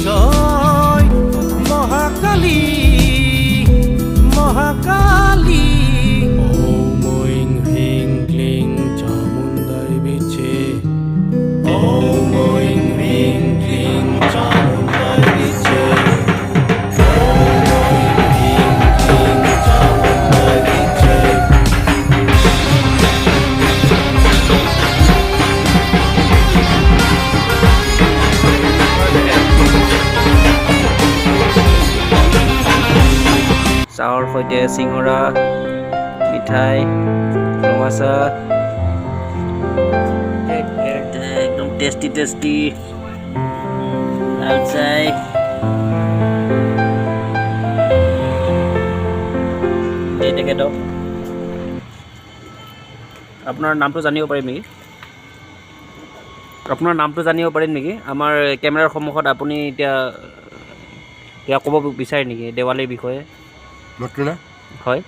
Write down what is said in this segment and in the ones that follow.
জয় মহাকালী মহাকালী ওম ঐং হ্রিং ক্লিং চামুণ্ডাই বিচে ওম ঐং হ্রিং ক্লিং চামুণ্ডাই বিচে ওম ঐং হ্রিং ক্লিং চামুণ্ডাই বিচে চাহৰ সৈতে চিঙৰা মিঠাই ৰঙাচা একদম টেষ্টি টেষ্টি লাল চাই তেখেতক আপোনাৰ নামটো জানিব পাৰিম নেকি আমাৰ কেমেৰাৰ সন্মুখত আপুনি এতিয়া ক'ব বিচাৰে নেকি দেৱালীৰ বিষয়ে হয়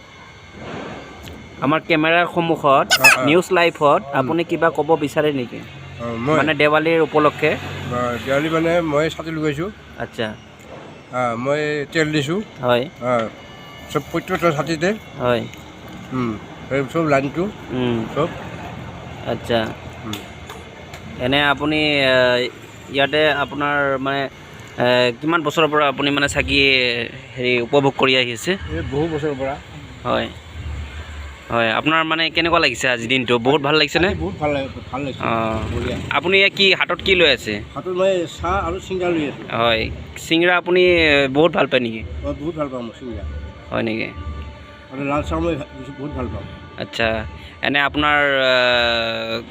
আমাৰ কেমেৰাৰ সন্মুখত নিউজ লাইভত আপুনি কিবা ক'ব বিচাৰে নেকি মানে দেৱালীৰ উপলক্ষে দেৱালী মানে মই ছাতি লগাইছোঁ আচ্ছা মই তেল দিছোঁ হয় চব প্ৰত্যেকটা ছাতিতে হয় চব লাইনটো চব আচ্ছা এনে আপুনি ইয়াতে আপোনাৰ মানে কিমান বছৰৰ পৰা আপুনি মানে চাকি হেৰি উপভোগ কৰি আহিছে এই বহু বছৰৰ পৰা হয় হয় আপোনাৰ মানে কেনেকুৱা লাগিছে আজি দিনটো বহুত ভাল লাগিছেনে বহুত ভাল লাগিছে অঁ আপুনি কি হাতত কি লৈ আছে হাতত মই চাহ আৰু চিংৰা লৈ আছোঁ হয় চিংৰা আপুনি বহুত ভাল পায় নেকি মই বহুত ভাল পাওঁ মই চিংৰা হয় নেকি আৰু লাল চাহ মই বহুত ভাল পাওঁ আচ্ছা এনে আপোনাৰ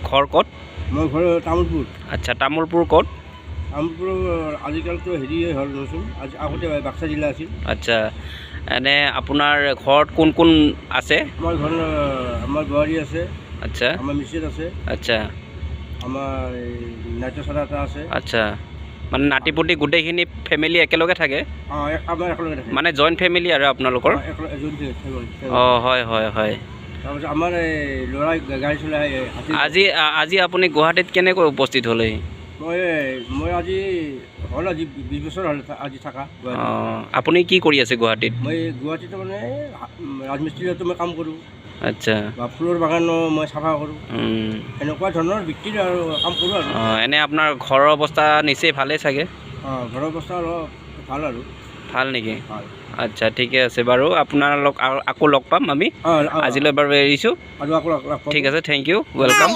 ঘৰ ক'ত মই ঘৰ তামোলপুৰ আচ্ছা তামোলপুৰ ক'ত তামোলপুৰ আজিকালিতো হেৰিয়ে হ'ল নচোন আজি আগতে বাক্সা জিলা আছিল আচ্ছা এনে আপোনাৰ ঘৰত কোন কোন আছে আমাৰ ঘৰত আমাৰ বোৱাৰী আছে আচ্ছা আমাৰ মিছেছ আছে আচ্ছা আমাৰ নাট্য চাৰা এটা আছে আচ্ছা মানে নাতিপুতি গোটেইখিনি ফেমিলি একেলগে থাকে আমাৰ একেলগে থাকে মানে জইণ্ট ফেমিলি আৰু আপোনালোকৰ অঁ হয় হয় হয় তাৰপিছত আমাৰ এই ল'ৰাই গাড়ী চলাই আজি আপুনি গুৱাহাটীত কেনেকৈ উপস্থিত হ'লেহি মই আজি হ'ল 20 বছৰ হ'ল আজি থকা অঁ আপুনি কি কৰি আছে গুৱাহাটীত মই গুৱাহাটীত মানে ৰাজমিস্ত্ৰীটো মই কাম কৰোঁ আচ্ছা বা ফুলৰ বাগানো মই চাফা কৰোঁ এনেকুৱা ধৰণৰ বৃত্তিৰ আৰু কাম কৰোঁ আৰু অঁ এনে আপোনাৰ ঘৰৰ অৱস্থা নিচেই ভালেই চাগে ঘৰৰ অৱস্থা অলপ ভাল আৰু ভাল নেকি হয় আচ্ছা ঠিকে আছে বাৰু আপোনালোক আকৌ লগ পাম আমি আজিলৈ বাৰু এৰিছোঁ আৰু আকৌ ঠিক আছে থেংক ইউ ৱেলকাম